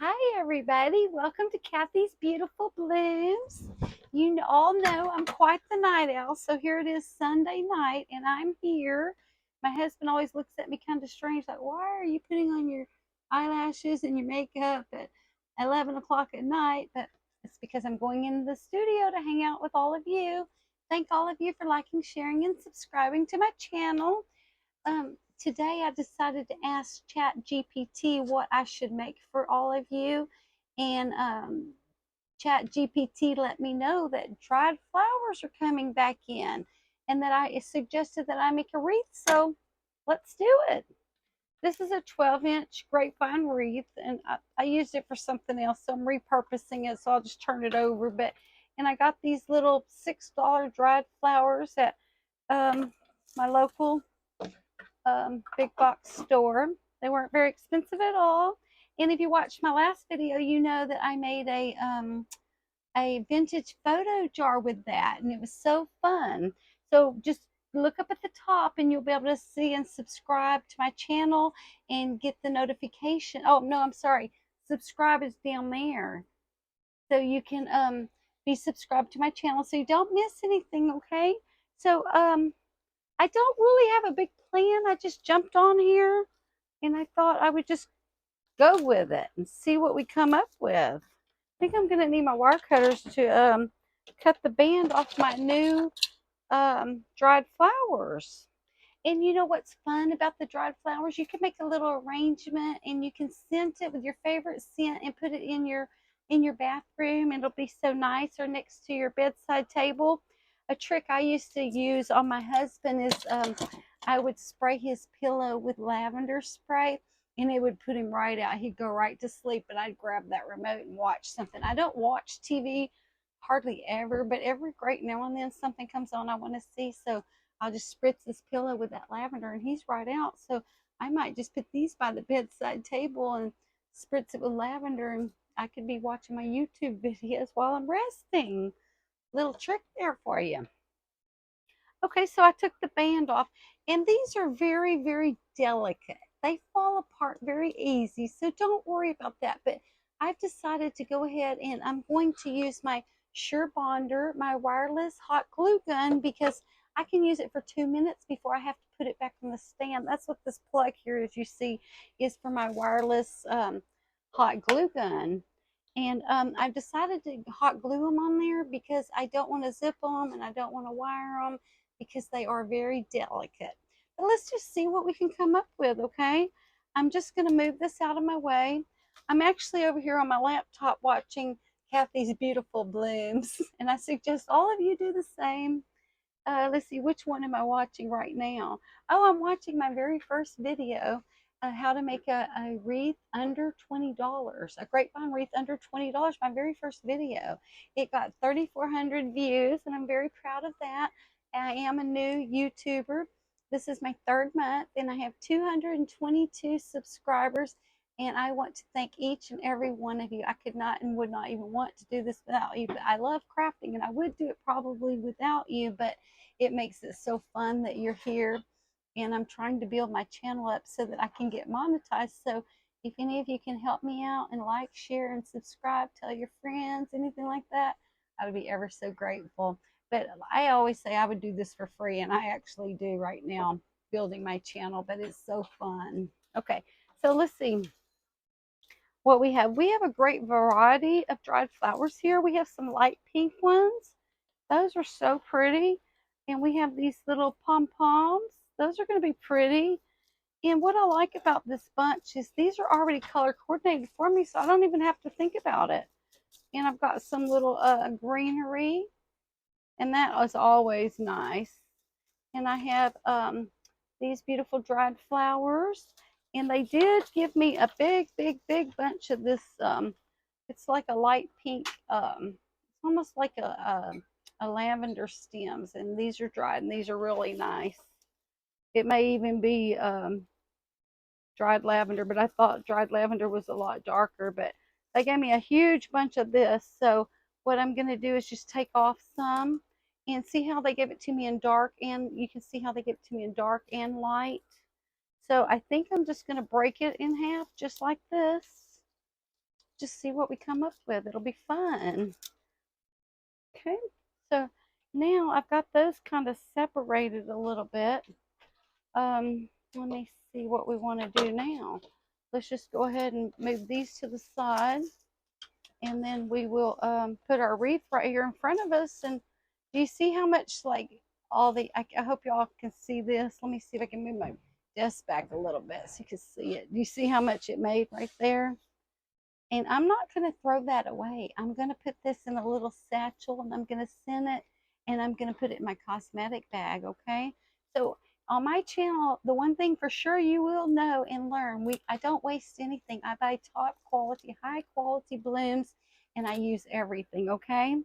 Hi, everybody. Welcome to Kathy's Beautiful Blooms. All know I'm quite the night owl, so here it is Sunday night, and I'm here. My husband always looks at me kind of strange, like, why are you putting on your eyelashes and your makeup at 11 o'clock at night? But it's because I'm going into the studio to hang out with all of you. Thank all of you for liking, sharing, and subscribing to my channel. Today I decided to ask Chat GPT what I should make for all of you, and Chat GPT let me know that dried flowers are coming back in, and that I suggested that I make a wreath. So let's do it. This is a 12-inch grapevine wreath, and I used it for something else, so I'm repurposing it. So I'll just turn it over. And I got these little $6 dried flowers at my local big box store. They weren't very expensive at all. And if you watched my last video, you know that I made a vintage photo jar with that, and it was so fun. So just look up at the top and you'll be able to see and subscribe to my channel and get the notification. Oh no, I'm sorry. Subscribe is down there. So you can be subscribed to my channel so you don't miss anything, okay? So I don't really have a big plan. I just jumped on here and I thought I would just go with it and see what we come up with. I think I'm going to need my wire cutters to cut the band off my new dried flowers. And you know what's fun about the dried flowers? You can make a little arrangement and you can scent it with your favorite scent and put it in your bathroom. It'll be so nice, or next to your bedside table. A trick I used to use on my husband is I would spray his pillow with lavender spray, and it would put him right out. He'd go right to sleep, and I'd grab that remote and watch something. I don't watch TV hardly ever, but every great now and then something comes on I want to see. So I'll just spritz this pillow with that lavender, and he's right out. So I might just put these by the bedside table and spritz it with lavender, and I could be watching my YouTube videos while I'm resting. Little trick there for you. Okay, so I took the band off, and these are very, very delicate. They fall apart very easy, so don't worry about that. But I've decided to go ahead and I'm going to use my Sure Bonder, my wireless hot glue gun, because I can use it for 2 minutes before I have to put it back on the stand. That's what this plug here, as you see, is for my wireless hot glue gun. And I've decided to hot glue them on there because I don't want to zip them and I don't want to wire them because they are very delicate. But let's just see what we can come up with, okay? I'm just going to move this out of my way. I'm actually over here on my laptop watching Kathy's Beautiful Blooms, and I suggest all of you do the same. Let's see, which one am I watching right now? Oh, I'm watching my very first video, how to make a wreath under $20, a grapevine wreath under $20, my very first video. It got 3,400 views, and I'm very proud of that. I am a new YouTuber. This is my third month, and I have 222 subscribers. And I want to thank each and every one of you. I could not and would not even want to do this without you, but I love crafting, and I would do it probably without you, but it makes it so fun that you're here. And I'm trying to build my channel up so that I can get monetized. So if any of you can help me out and like, share, and subscribe, tell your friends, anything like that, I would be ever so grateful. But I always say I would do this for free, and I actually do right now, building my channel, but it's so fun. Okay, so let's see what we have. We have a great variety of dried flowers here. We have some light pink ones. Those are so pretty. And we have these little pom-poms. Those are going to be pretty. And what I like about this bunch is these are already color coordinated for me, so I don't even have to think about it. And I've got some little greenery, and that is always nice. And I have these beautiful dried flowers. And they did give me a big, big, big bunch of this. It's like a light pink, it's almost like a lavender stems. And these are dried, and these are really nice. It may even be dried lavender, but I thought dried lavender was a lot darker. But they gave me a huge bunch of this. So what I'm going to do is just take off some and see how they give it to me in dark. And you can see how they give it to me in dark and light. So I think I'm just going to break it in half just like this. just see what we come up with. It'll be fun. Okay, so now I've got those kind of separated a little bit. Let me see what we want to do now. Let's just go ahead and move these to the side, and then we will put our wreath right here in front of us. And do you see how much, like, all the, I hope y'all can see this. Let me see if I can move my desk back a little bit so you can see it. Do you see how much it made right there? And I'm not going to throw that away. I'm going to put this in a little satchel, and I'm going to send it, and I'm going to put it in my cosmetic bag, okay? So on my channel, the one thing for sure you will know and learn, I don't waste anything. I buy top quality, high quality blooms, and I use everything, okay?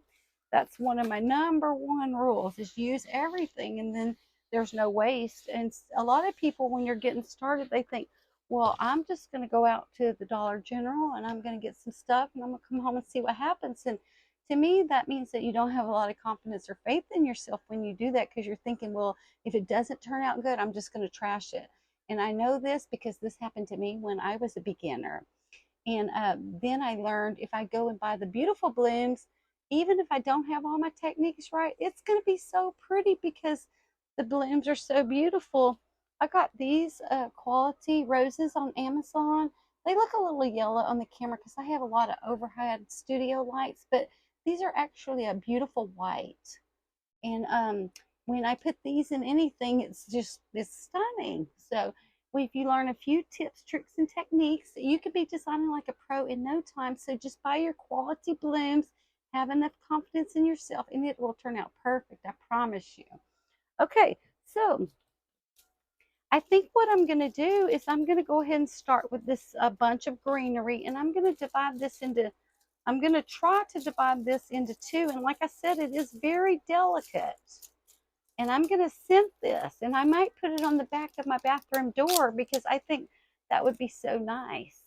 That's one of my number one rules, is use everything, and then there's no waste. And a lot of people, when you're getting started, they think, well, I'm just going to go out to the Dollar General and I'm going to get some stuff and I'm going to come home and see what happens. And to me, that means that you don't have a lot of confidence or faith in yourself when you do that, because you're thinking, well, if it doesn't turn out good, I'm just going to trash it. And I know this because this happened to me when I was a beginner. And then I learned, if I go and buy the beautiful blooms, even if I don't have all my techniques right, it's going to be so pretty because the blooms are so beautiful. I got these quality roses on Amazon. They look a little yellow on the camera because I have a lot of overhead studio lights, but these are actually a beautiful white. And when I put these in anything, it's stunning. So if you learn a few tips, tricks, and techniques, you could be designing like a pro in no time. So just buy your quality blooms, have enough confidence in yourself, and it will turn out perfect. I promise you. Okay, so I think what I'm going to do is I'm going to go ahead and start with this bunch of greenery, and I'm going to divide this into, I'm going to try to divide this into two. And like I said, it is very delicate. And I'm going to scent this, and I might put it on the back of my bathroom door because I think that would be so nice.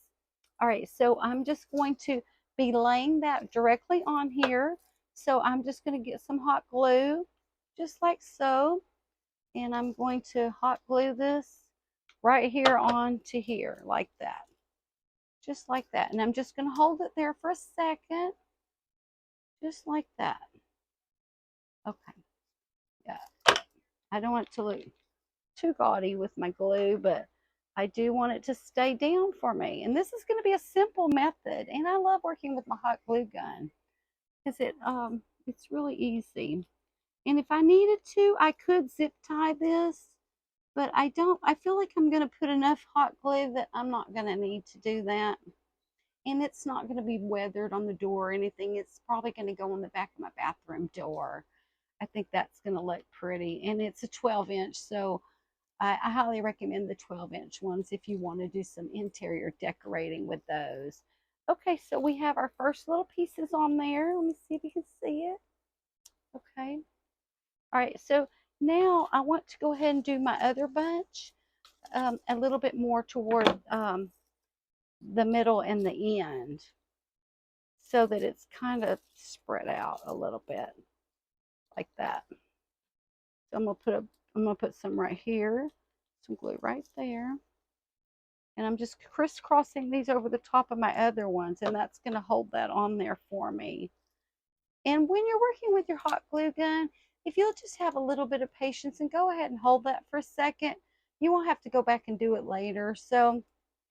All right, so I'm just going to be laying that directly on here. So I'm just going to get some hot glue, just like so. And I'm going to hot glue this right here onto here, like that. Just like that. And I'm just going to hold it there for a second, just like that. Okay. Yeah. I don't want it to look too gaudy with my glue, but I do want it to stay down for me. And this is going to be a simple method, and I love working with my hot glue gun because it's really easy. And if I needed to, I could zip tie this, but I don't. I feel like I'm going to put enough hot glue that I'm not going to need to do that. And it's not going to be weathered on the door or anything. It's probably going to go on the back of my bathroom door. I think that's going to look pretty. And it's a 12-inch, so I highly recommend the 12-inch ones if you want to do some interior decorating with those. Okay, so we have our first little pieces on there. Let me see if you can see it. Okay. All right, so now I want to go ahead and do my other bunch a little bit more toward the middle and the end so that it's kind of spread out a little bit like that. So I'm gonna put some right here, some glue right there. And I'm just crisscrossing these over the top of my other ones, and that's going to hold that on there for me. And when you're working with your hot glue gun, if you'll just have a little bit of patience and go ahead and hold that for a second, you won't have to go back and do it later. So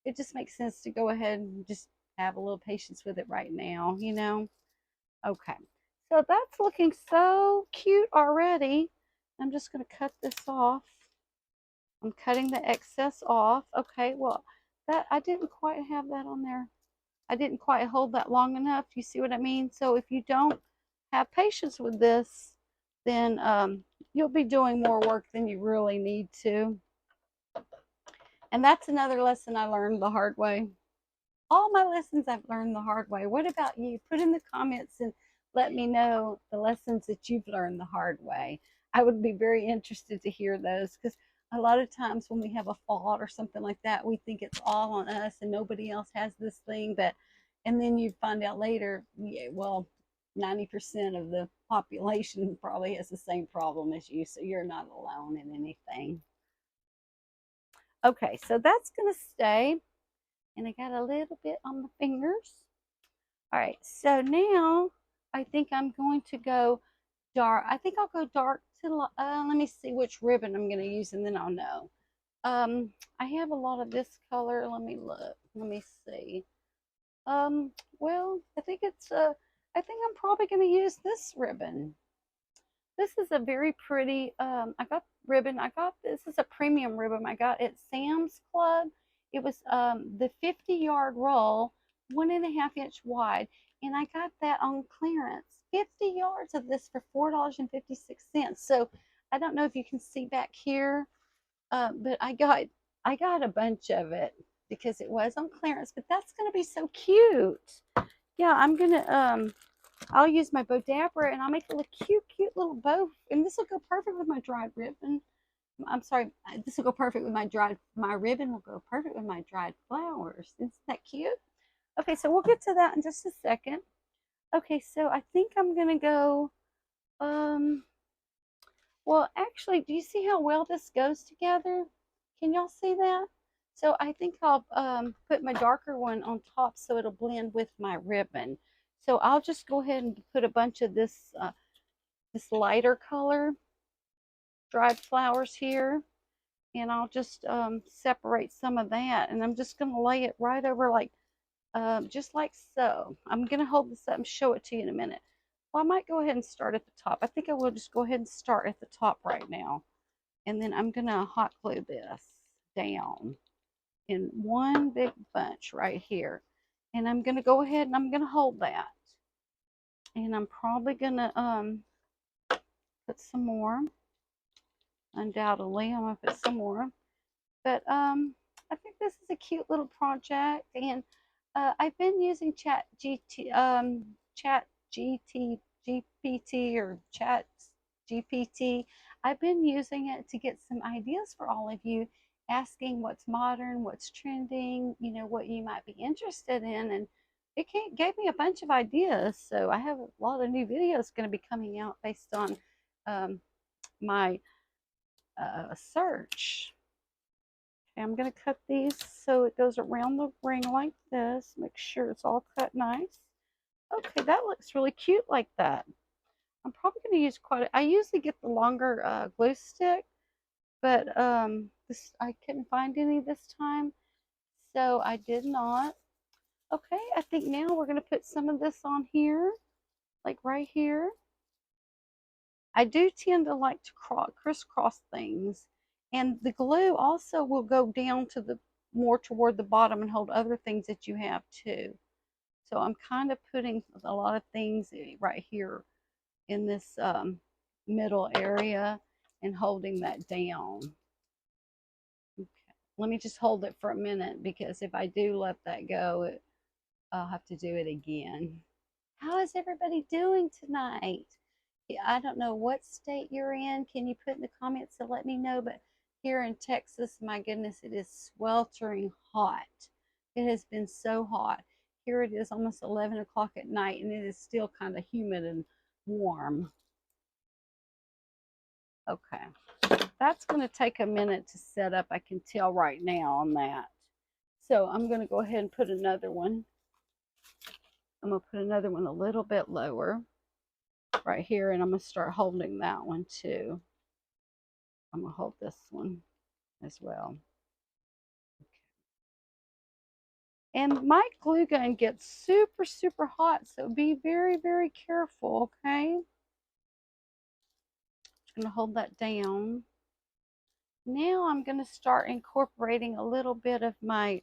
it just makes sense to go ahead and just have a little patience with it right now, you know? Okay, so that's looking so cute already. I'm just going to cut this off. I'm cutting the excess off. Okay, well, that I didn't quite have that on there. I didn't quite hold that long enough. You see what I mean? So if you don't have patience with this, then you'll be doing more work than you really need to. And that's another lesson I learned the hard way. All my lessons I've learned the hard way. What about you? Put in the comments and let me know the lessons that you've learned the hard way. I would be very interested to hear those, because a lot of times when we have a fault or something like that, we think it's all on us and nobody else has this thing. And then you find out later, yeah, well, 90% of the population probably has the same problem as you, so you're not alone in anything. Okay, so that's going to stay. And I got a little bit on my fingers. All right, so now I think I'm going to go dark. I think I'll go dark to, let me see which ribbon I'm going to use and then I'll know. I have a lot of this color. Let me look. Let me see. Um, well, I think I'm probably going to use this ribbon. This is a very pretty, I got ribbon. This is a premium ribbon I got at Sam's Club. It was the 50-yard roll, 1.5 inch wide, and I got that on clearance. 50 yards of this for $4.56. So I don't know if you can see back here, but I got a bunch of it because it was on clearance. But that's gonna be so cute. Yeah, I'm gonna I'll use my bow dabber and I'll make a little cute little bow. And this will go perfect with my dried ribbon. I'm sorry, this will go perfect with my ribbon will go perfect with my dried flowers. Isn't that cute? Okay, so we'll get to that in just a second. Okay, so I think I'm gonna go, um, well, actually, do you see how well this goes together? Can y'all see that? So I think I'll put my darker one on top so it'll blend with my ribbon. So I'll just go ahead and put a bunch of this lighter color dried flowers here, and I'll just separate some of that, and I'm just going to lay it right over like just like so. I'm going to hold this up and show it to you in a minute. Well, I might go ahead and start at the top. I think I will just go ahead and start at the top right now. And then I'm going to hot glue this down in one big bunch right here. And I'm going to go ahead and I'm going to hold that. And I'm probably going to put some more. Undoubtedly, I'm going to put some more. But I think this is a cute little project. And I've been using Chat GPT or Chat GPT. I've been using it to get some ideas for all of you, asking what's modern, what's trending, you know, what you might be interested in, and it gave me a bunch of ideas. So I have a lot of new videos going to be coming out based on my search. Okay, I'm going to cut these so it goes around the ring like this. Make sure it's all cut nice. Okay, that looks really cute like that. I'm probably going to use I usually get the longer glue stick, but this I couldn't find any this time, so I did not. Okay, I think now we're going to put some of this on here, like right here. I do tend to like to crisscross things, and the glue also will go down to the more toward the bottom and hold other things that you have too. So I'm kind of putting a lot of things right here in this middle area and holding that down. Okay. Let me just hold it for a minute because if I do let that go, I'll have to do it again. How is everybody doing tonight? I don't know what state you're in. Can you put in the comments to let me know? But here in Texas, my goodness, it is sweltering hot. It has been so hot. Here it is almost 11 o'clock at night, and it is still kind of humid and warm. Okay, that's going to take a minute to set up. I can tell right now on that. So I'm going to go ahead and put another one. I'm going to put another one a little bit lower right here, and I'm going to start holding that one too. I'm going to hold this one as well. Okay. And my glue gun gets super hot, so be very careful, okay? Just going to hold that down. Now I'm going to start incorporating a little bit of my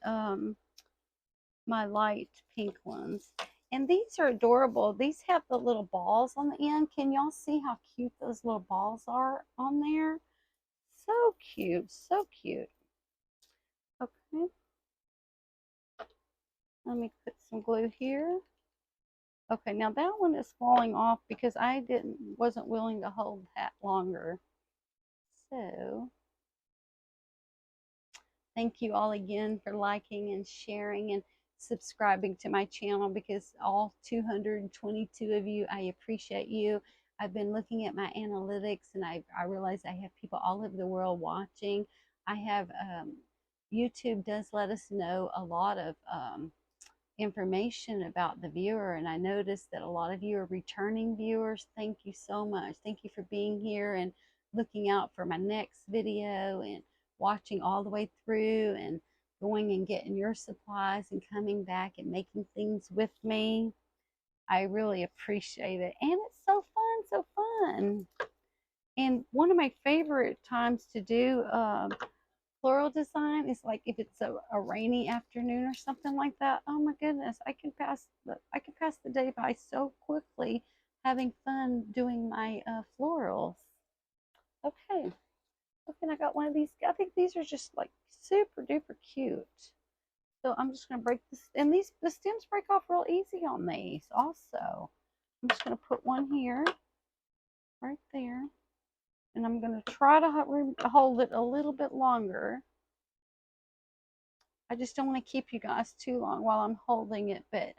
my light pink ones. And these are adorable. These have the little balls on the end. Can y'all see how cute those little balls are on there? So cute, so cute. Okay. Let me put some glue here. Okay, now that one is falling off because I wasn't willing to hold that longer. So thank you all again for liking and sharing and subscribing to my channel, because all 222 of you, I appreciate you. I've been looking at my analytics and I realize I have people all over the world watching. I have YouTube does let us know a lot of information about the viewer, and I noticed that a lot of you are returning viewers. Thank you so much. Thank you for being here and looking out for my next video and watching all the way through and going and getting your supplies and coming back and making things with me. I really appreciate it. And it's so fun, so fun. And one of my favorite times to do floral design is like if it's a rainy afternoon or something like that. Oh my goodness, I can pass the day by so quickly having fun doing my florals. Okay. Okay, and I got one of these. I think these are just like super duper cute. So I'm just going to break this, and the stems break off real easy on these also. I'm just going to put one here, right there, and I'm going to try to hold it a little bit longer. I just don't want to keep you guys too long while I'm holding it, but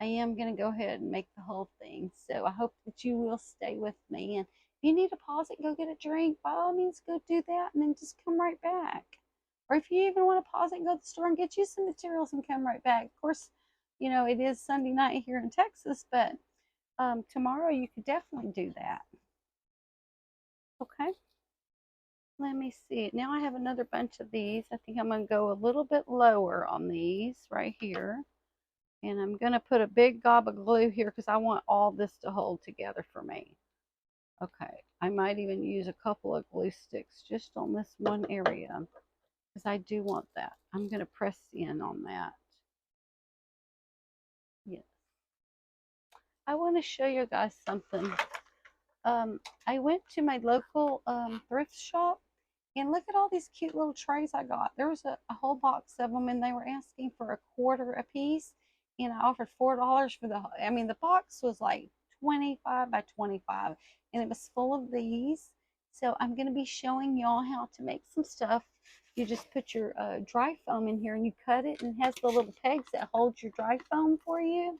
I am going to go ahead and make the whole thing. So I hope that you will stay with me. And if you need to pause it, go get a drink, by all means, go do that and then just come right back. Or if you even want to pause it and go to the store and get you some materials and come right back. Of course, you know, it is Sunday night here in Texas, but tomorrow you could definitely do that. Okay. Let me see. Now I have another bunch of these. I think I'm going to go a little bit lower on these right here. And I'm going to put a big gob of glue here because I want all this to hold together for me. Okay. I might even use a couple of glue sticks just on this one area because I do want that. I'm going to press in on that. Yes. I want to show you guys something. I went to my local thrift shop. And look at all these cute little trays I got. There was a whole box of them, and they were asking for $1 a piece. And I offered $4 for the box was like 25 by 25, and it was full of these. So I'm going to be showing y'all how to make some stuff. You just put your dry foam in here, and you cut it, and it has the little pegs that hold your dry foam for you.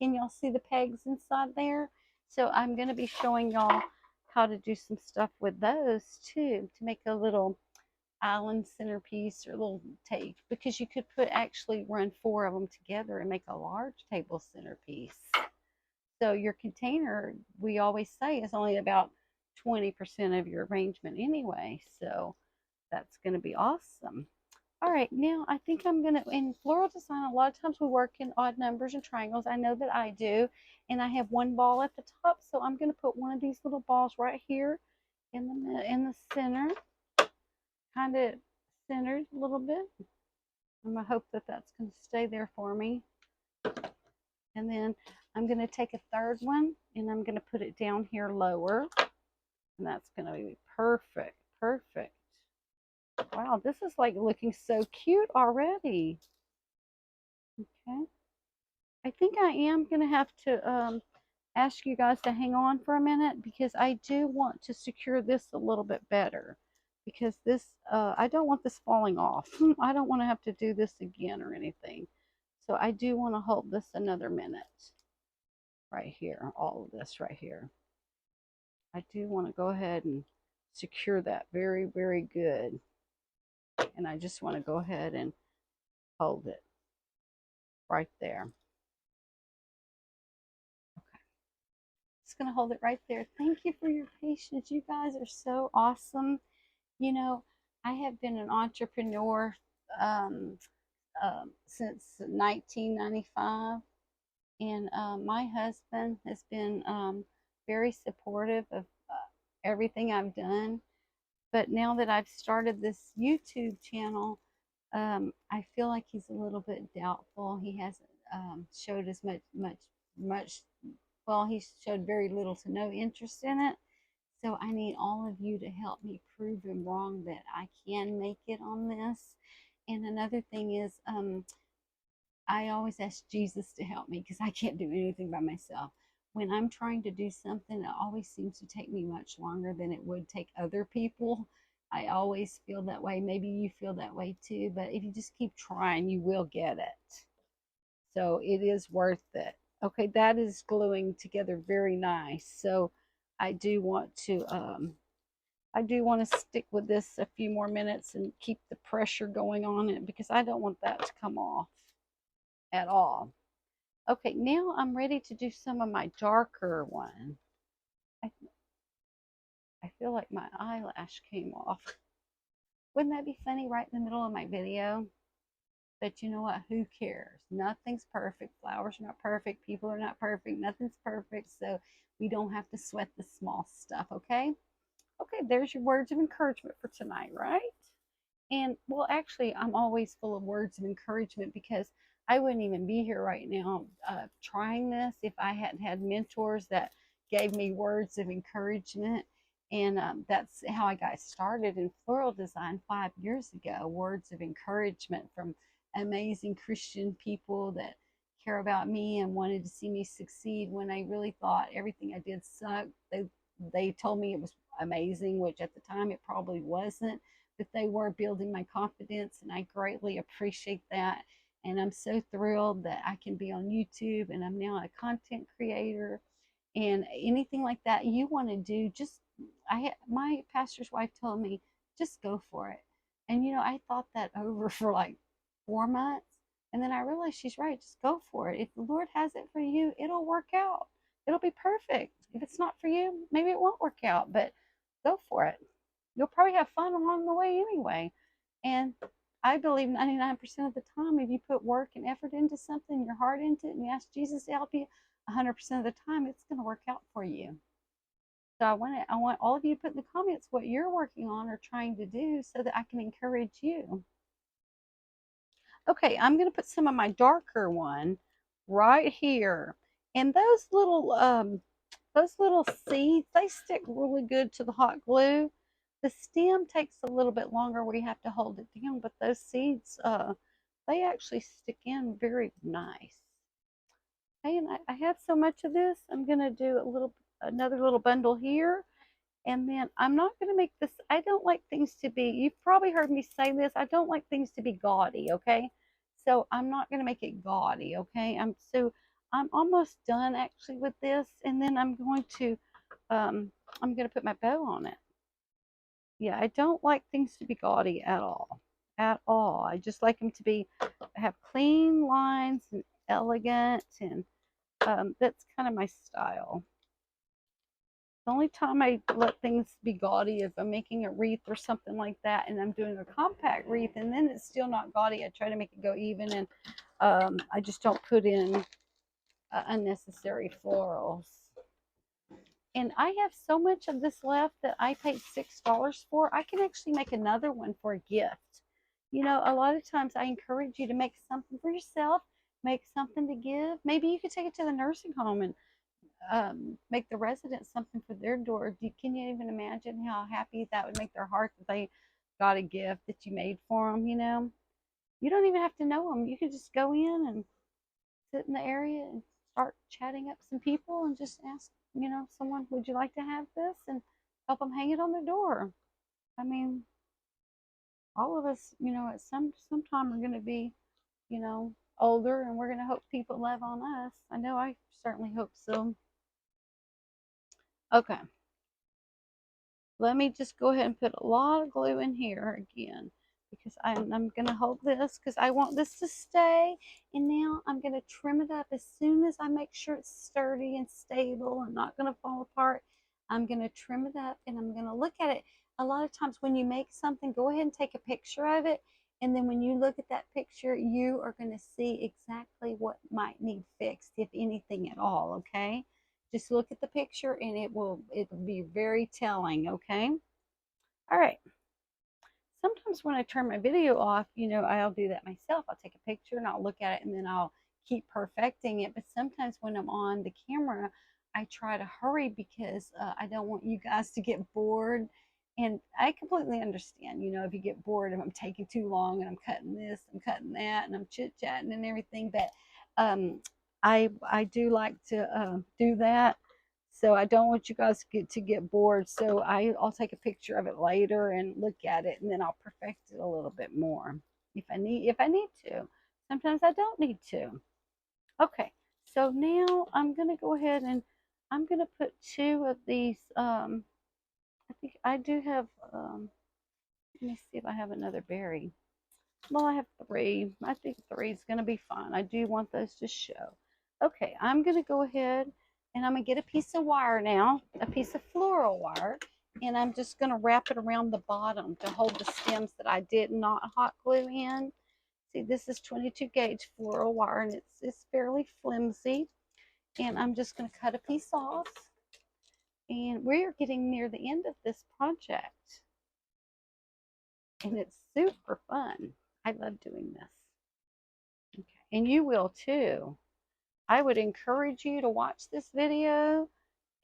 Can y'all see the pegs inside there? So I'm going to be showing y'all how to do some stuff with those too to make a little island centerpiece or a little table, because you could actually run 4 of them together and make a large table centerpiece. So your container, we always say, is only about 20% of your arrangement anyway. So that's going to be awesome. All right, now I think I'm going to, in floral design, a lot of times we work in odd numbers and triangles. I know that I do. And I have one ball at the top, so I'm going to put one of these little balls right here in the center, kind of centered a little bit. I'm going to hope that that's going to stay there for me. And then I'm going to take a third one, and I'm going to put it down here lower. And that's going to be perfect, perfect. Wow, this is like looking so cute already. Okay. I think I am going to have to ask you guys to hang on for a minute because I do want to secure this a little bit better, because this, I don't want this falling off. I don't want to have to do this again or anything. So I do want to hold this another minute right here, all of this right here. I do want to go ahead and secure that very, very good. And I just want to go ahead and hold it right there. Just going to hold it right there. Thank you for your patience. You guys are so awesome. You know, I have been an entrepreneur since 1995, and my husband has been very supportive of everything I've done. But now that I've started this YouTube channel, I feel like he's a little bit doubtful. He hasn't showed as much. Well, he showed very little to no interest in it. So I need all of you to help me prove him wrong that I can make it on this. And another thing is, I always ask Jesus to help me because I can't do anything by myself. When I'm trying to do something, it always seems to take me much longer than it would take other people. I always feel that way. Maybe you feel that way too, but if you just keep trying, you will get it. So it is worth it. Okay, that is gluing together very nice. So I do want to stick with this a few more minutes and keep the pressure going on it because I don't want that to come off at all. Okay, now I'm ready to do some of my darker one. I, I feel like my eyelash came off. Wouldn't that be funny right in the middle of my video? But you know what? Who cares? Nothing's perfect. Flowers are not perfect. People are not perfect. Nothing's perfect. So we don't have to sweat the small stuff, okay? Okay, there's your words of encouragement for tonight, right? And well, actually, I'm always full of words of encouragement because I wouldn't even be here right now trying this if I hadn't had mentors that gave me words of encouragement. And that's how I got started in floral design 5 years ago. Words of encouragement from amazing Christian people that care about me and wanted to see me succeed when I really thought everything I did sucked. They told me it was amazing, which at the time it probably wasn't, but they were building my confidence, and I greatly appreciate that. And I'm so thrilled that I can be on YouTube and I'm now a content creator and anything like that you want to do. Just my pastor's wife told me just go for it. And I thought that over for like 4 months, and then I realized she's right. Just go for it. If the Lord has it for you, it'll work out. It'll be perfect. If it's not for you, maybe it won't work out, but go for it. You'll probably have fun along the way anyway. And I believe 99% of the time, if you put work and effort into something, your heart into it, and you ask Jesus to help you, 100% of the time, it's going to work out for you. So I want all of you to put in the comments what you're working on or trying to do so that I can encourage you. Okay, I'm going to put some of my darker one right here. And those little seeds, they stick really good to the hot glue. The stem takes a little bit longer where you have to hold it down, but those seeds, they actually stick in very nice. Okay, and I have so much of this. I'm gonna do another little bundle here, and then I'm not gonna make this. I don't like things to be. You've probably heard me say this. I don't like things to be gaudy. Okay, so I'm not gonna make it gaudy. Okay, I'm almost done actually with this, and then I'm going to put my bow on it. Yeah, I don't like things to be gaudy at all. At all. I just like them to have clean lines and elegant, and that's kind of my style. The only time I let things be gaudy if I'm making a wreath or something like that, and I'm doing a compact wreath, and then it's still not gaudy. I try to make it go even, and I just don't put in unnecessary florals. And I have so much of this left that I paid $6 for. I can actually make another one for a gift. A lot of times I encourage you to make something for yourself, make something to give. Maybe you could take it to the nursing home and make the residents something for their door. Can you even imagine how happy that would make their heart that they got a gift that you made for them? You don't even have to know them. You could just go in and sit in the area and start chatting up some people and just ask, someone, would you like to have this? And help them hang it on their door. I mean, all of us, at sometime are going to be, older, and we're going to hope people love on us. I know I certainly hope so. Okay. Let me just go ahead and put a lot of glue in here again, because I'm going to hold this because I want this to stay. And now I'm going to trim it up as soon as I make sure it's sturdy and stable and not going to fall apart. I'm going to trim it up and I'm going to look at it. A lot of times when you make something, go ahead and take a picture of it. And then when you look at that picture, you are going to see exactly what might need fixed, if anything at all, okay? Just look at the picture and it'll be very telling, okay? All right. Sometimes when I turn my video off, I'll do that myself. I'll take a picture and I'll look at it and then I'll keep perfecting it. But sometimes when I'm on the camera, I try to hurry because I don't want you guys to get bored. And I completely understand, if you get bored and I'm taking too long and I'm cutting this, I'm cutting that, and I'm chit-chatting and everything. But I do like to do that. So I don't want you guys to get bored. So I'll take a picture of it later and look at it, and then I'll perfect it a little bit more if I need to. Sometimes I don't need to. Okay, so now I'm gonna go ahead and I'm gonna put two of these. I think I do have. Let me see if I have another berry. Well, I have three. I think three is gonna be fine. I do want those to show. Okay, I'm going to go ahead and I'm going to get a piece of wire now, a piece of floral wire, and I'm just going to wrap it around the bottom to hold the stems that I did not hot glue in. See, this is 22 gauge floral wire, and it's fairly flimsy. And I'm just going to cut a piece off. And we're getting near the end of this project. And it's super fun. I love doing this. Okay, and you will too. I would encourage you to watch this video,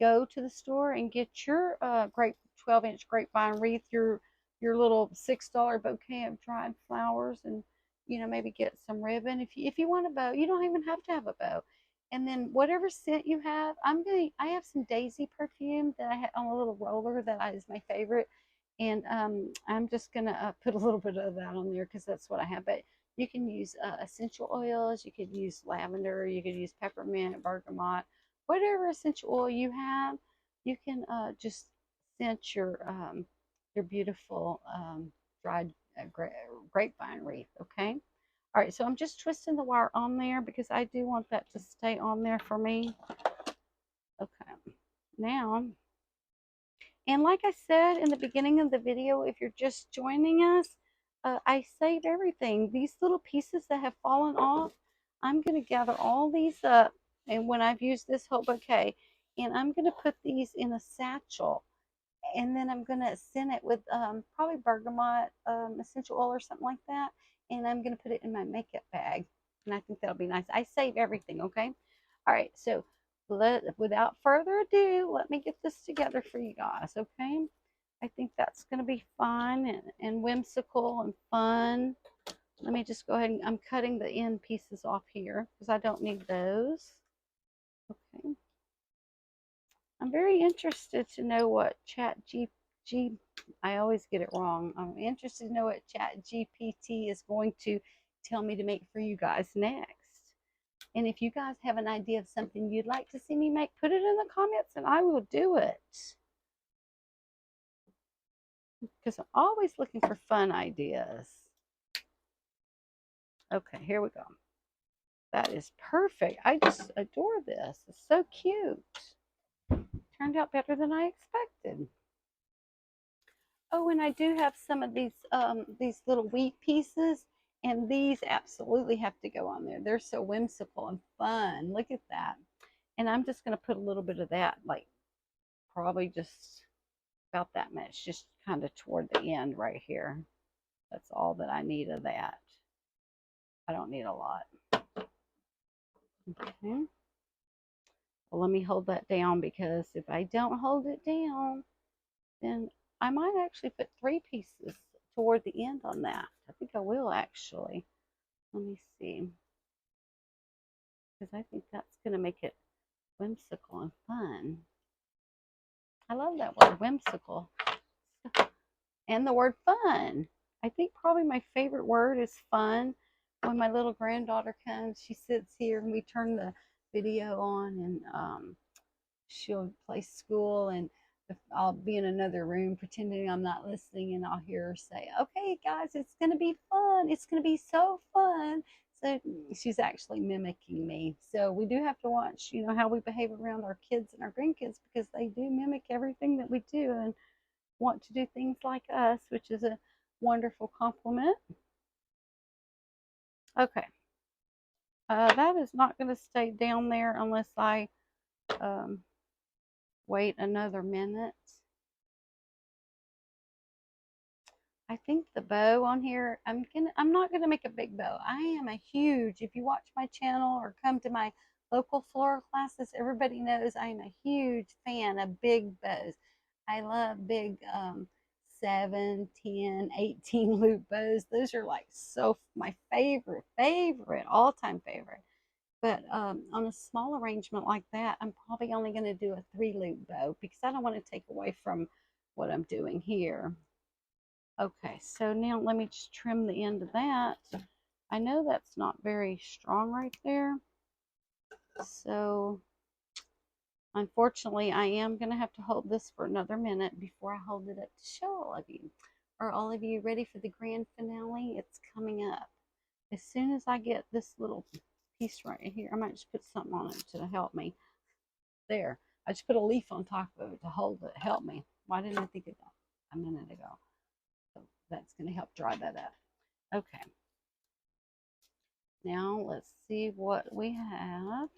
go to the store and get your grape 12-inch grapevine wreath, your little $6 bouquet of dried flowers, and maybe get some ribbon. If you want a bow, you don't even have to have a bow. And then whatever scent you have, I have some daisy perfume that I had on a little roller that is my favorite, and I'm just gonna put a little bit of that on there because that's what I have. But you can use essential oils. You could use lavender. You could use peppermint, bergamot, whatever essential oil you have. You can just scent your beautiful dried grapevine wreath. Okay. All right. So I'm just twisting the wire on there because I do want that to stay on there for me. Okay. Now, and like I said in the beginning of the video, if you're just joining us, I save everything. These little pieces that have fallen off, I'm going to gather all these up, and when I've used this whole bouquet, and I'm going to put these in a satchel, and then I'm going to scent it with probably bergamot essential oil or something like that, and I'm going to put it in my makeup bag, and I think that'll be nice. I save everything, okay? All right, so without further ado, let me get this together for you guys, okay? I think that's going to be fun and whimsical and fun. Let me just go ahead and I'm cutting the end pieces off here because I don't need those. Okay. I'm very interested to know what I always get it wrong. I'm interested to know what Chat GPT is going to tell me to make for you guys next. And if you guys have an idea of something you'd like to see me make, put it in the comments and I will do it. Because I'm always looking for fun ideas. Okay, here we go. That is perfect. I just adore this. It's so cute. Turned out better than I expected. Oh, and I do have some of these little wheat pieces, and these absolutely have to go on there. They're so whimsical and fun. Look at that. And I'm just going to put a little bit of that, like probably just about that much, just kind of toward the end right here. That's all that I need of that. I don't need a lot. Okay. Well, let me hold that down because if I don't hold it down, then I might actually put 3 pieces toward the end on that. I think I will actually. Let me see. Because I think that's going to make it whimsical and fun. I love that word, whimsical. And the word fun. I think probably my favorite word is fun. When my little granddaughter comes, she sits here and we turn the video on, and she'll play school, and I'll be in another room pretending I'm not listening, and I'll hear her say, "Okay, guys, it's going to be fun. It's going to be so fun." So she's actually mimicking me. So we do have to watch, how we behave around our kids and our grandkids because they do mimic everything that we do and want to do things like us, which is a wonderful compliment. Okay. That is not going to stay down there unless I wait another minute. I think the bow on here, I'm not gonna make a big bow. I am a huge, if you watch my channel or come to my local floral classes, everybody knows I am a huge fan of big bows. I love big 7, 10, 18 loop bows. Those are like so my favorite, all-time favorite. But on a small arrangement like that, I'm probably only going to do a 3 loop bow because I don't want to take away from what I'm doing here. Okay, so now let me just trim the end of that. I know that's not very strong right there. So unfortunately, I am going to have to hold this for another minute before I hold it up to show all of you. Are all of you ready for the grand finale? It's coming up. As soon as I get this little piece right here. I might just put something on it to help me. There. I just put a leaf on top of it to hold it, help me. Why didn't I think of that a minute ago? So that's going to help dry that up. Okay. Now let's see what we have.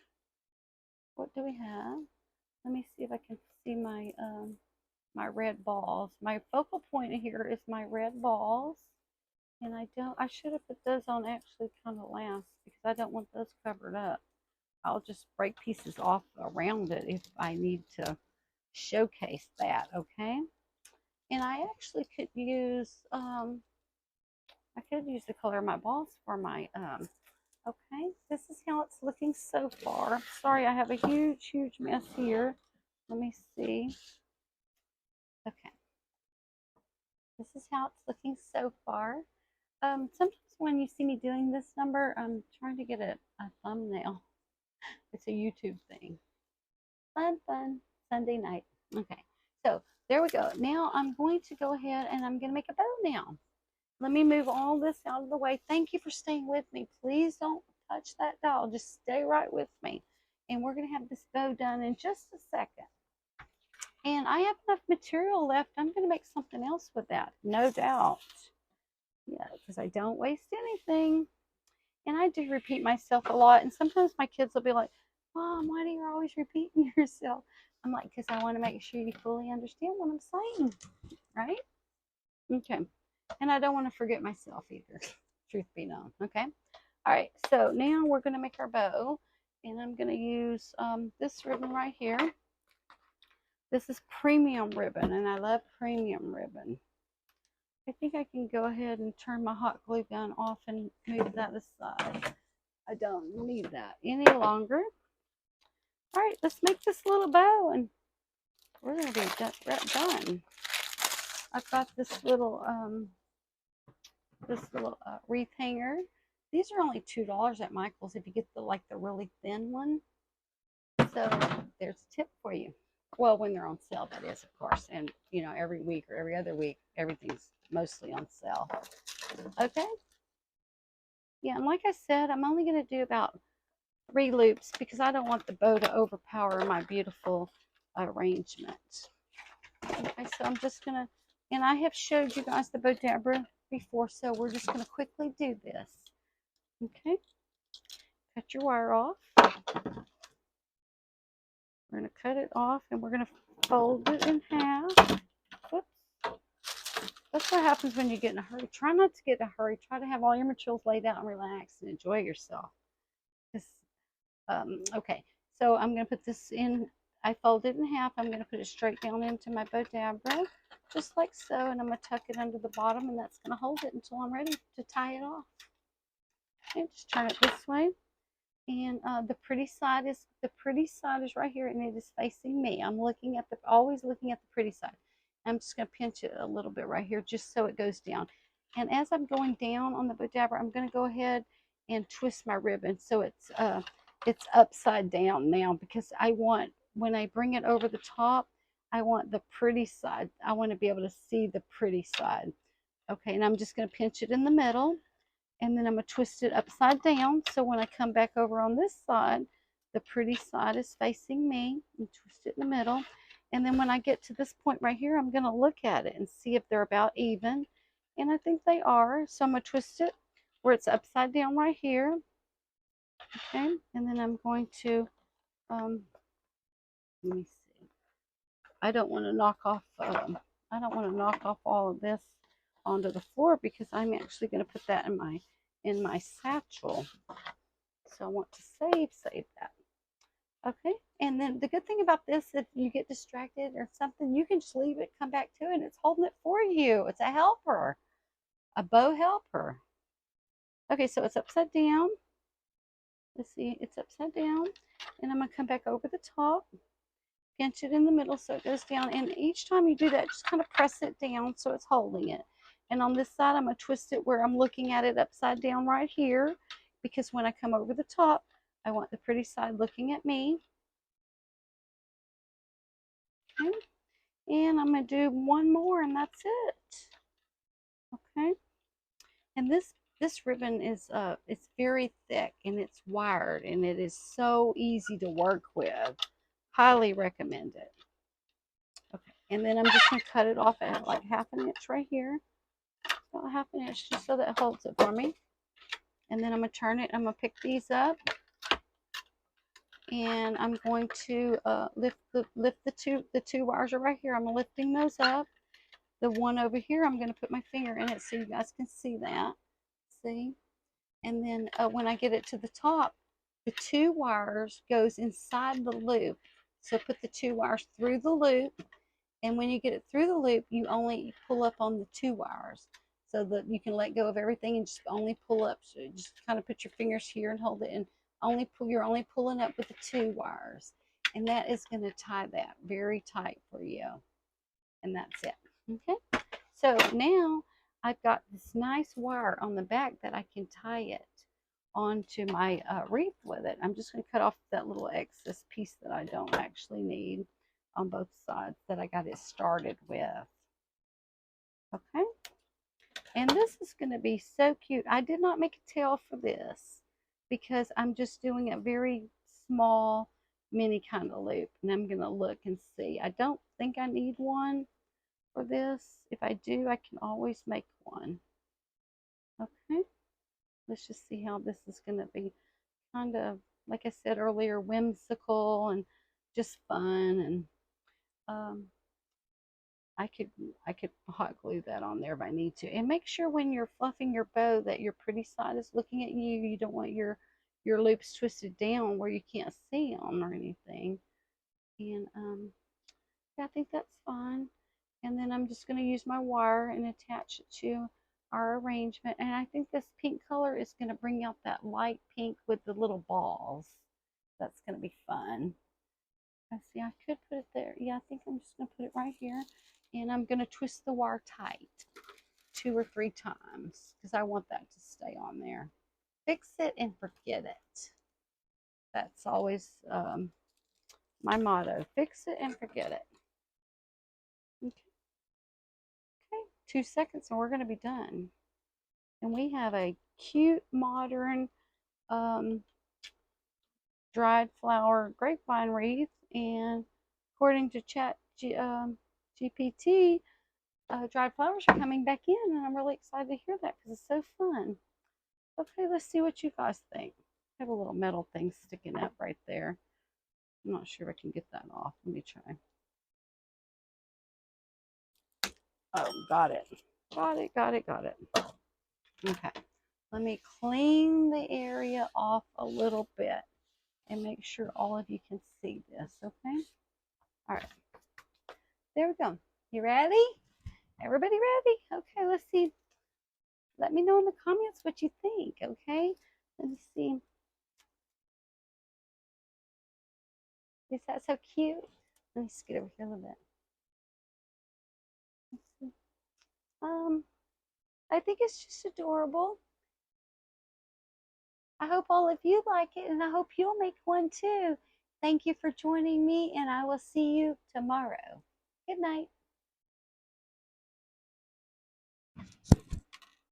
What do we have? Let me see if I can see my my red balls. My focal point here is my red balls. And I should have put those on actually kind of last because I don't want those covered up. I'll just break pieces off around it if I need to showcase that, okay? And I actually could use the color of my balls for my okay. This is how it's looking so far. Sorry, I have a huge mess here. Let me see. Okay. This is how it's looking so far. Sometimes when you see me doing this number, I'm trying to get a thumbnail. It's a YouTube thing. Fun, Sunday night. Okay, so there we go. Now I'm going to go ahead and I'm going to make a bow now. Let me move all this out of the way. Thank you for staying with me. Please don't touch that doll. Just stay right with me. And we're going to have this bow done in just a second. And I have enough material left. I'm going to make something else with that, no doubt. Yeah, because I don't waste anything. And I do repeat myself a lot. And sometimes my kids will be like, Mom, why do you always repeating yourself? I'm like, because I want to make sure you fully understand what I'm saying, right? Okay. And I don't want to forget myself either, truth be known, okay? All right, so now we're going to make our bow. And I'm going to use this ribbon right here. This is premium ribbon, and I love premium ribbon. I think I can go ahead and turn my hot glue gun off and move that aside. I don't need that any longer. All right, let's make this little bow, and we're going to be done. I've got this little wreath hanger. These are only $2 at Michael's if you get the really thin one. So there's a tip for you. Well, when they're on sale, that is, of course. And, you know, every week or every other week, everything's mostly on sale. Okay? Yeah, and like I said, I'm only going to do about 3 loops because I don't want the bow to overpower my beautiful arrangement. Okay, so I'm just going to, and I have showed you guys the Bodabra before, so we're just going to quickly do this. Okay? Cut your wire off. We're going to cut it off, and we're going to fold it in half. Whoops. That's what happens when you get in a hurry. Try not to get in a hurry. Try to have all your materials laid out and relax and enjoy yourself. Okay, so I'm going to put this in. I fold it in half. I'm going to put it straight down into my Bodabra, just like so, and I'm going to tuck it under the bottom, and that's going to hold it until I'm ready to tie it off. Okay, just turn it this way. And the pretty side is right here, and it is facing me. I'm always looking at the pretty side. I'm just going to pinch it a little bit right here, just so it goes down. And as I'm going down on the Bodabra, I'm going to go ahead and twist my ribbon so it's upside down now, because I want, when I bring it over the top, I want the pretty side. I want to be able to see the pretty side. Okay, and I'm just going to pinch it in the middle. And then I'm going to twist it upside down. So when I come back over on this side, the pretty side is facing me, and twist it in the middle. And then when I get to this point right here, I'm going to look at it and see if they're about even. And I think they are. So I'm going to twist it where it's upside down right here. Okay. And then I'm going to, let me see. I don't want to knock off all of this onto the floor, because I'm actually going to put that in my satchel. So I want to save that. Okay, and then the good thing about this, if you get distracted or something, you can just leave it, come back to it, and it's holding it for you. It's a helper, a bow helper. Okay, so it's upside down. Let's see, it's upside down, and I'm going to come back over the top, pinch it in the middle so it goes down, and each time you do that, just kind of press it down so it's holding it. And on this side, I'm going to twist it where I'm looking at it upside down right here, because when I come over the top, I want the pretty side looking at me. Okay. And I'm going to do one more, and that's it. Okay. And this This ribbon is it's very thick and it's wired and it is so easy to work with. Highly recommend it. Okay, and then I'm just going to cut it off at like 1/2 inch right here. About 1/2 inch just so that holds it for me. And then I'm going to turn it. I'm going to pick these up and I'm going to lift the two wires are right here. I'm lifting those up. The one over here, I'm going to put my finger in it so you guys can see that. See? And then when I get it to the top, the 2 wires goes inside the loop. So put the 2 wires through the loop, and when you get it through the loop, you only pull up on the 2 wires so that you can let go of everything and just only pull up. So you just kind of put your fingers here and hold it, and you're only pulling up with the 2 wires, and that is going to tie that very tight for you. And that's it. Okay, so now I've got this nice wire on the back that I can tie it onto my wreath with it. I'm just going to cut off that little excess piece that I don't actually need on both sides that I got it started with. Okay, and this is going to be so cute. I did not make a tail for this because I'm just doing a very small mini kind of loop, and I'm going to look and see. I don't think I need one for this. If I do, I can always make one. Okay, let's just see how this is going to be. Kind of, like I said earlier, whimsical and just fun. And I could hot glue that on there if I need to. And make sure when you're fluffing your bow that your pretty side is looking at you. You don't want your loops twisted down where you can't see them or anything. And yeah, I think that's fine. And then I'm just going to use my wire and attach it to our arrangement. And I think this pink color is going to bring out that light pink with the little balls. That's going to be fun. I see I could put it there. Yeah, I think I'm just going to put it right here. And I'm going to twist the wire tight 2 or 3 times because I want that to stay on there. Fix it and forget it. That's always my motto. Fix it and forget it. Okay. Okay, 2 seconds and we're going to be done. And we have a cute modern dried flower grapevine wreath. And according to GPT, dried flowers are coming back in, and I'm really excited to hear that because it's so fun. Okay, let's see what you guys think. I have a little metal thing sticking up right there. I'm not sure if I can get that off. Let me try. Oh, got it. Got it, got it, got it. Okay, let me clean the area off a little bit and make sure all of you can see this, okay? All right, there we go. You ready? Everybody ready? Okay, let's see. Let me know in the comments what you think, okay? Let me see. Is that so cute? Let me scoot over here a little bit. Let's see. I think it's just adorable. I hope all of you like it, and I hope you'll make one too. Thank you for joining me, and I will see you tomorrow. Good night.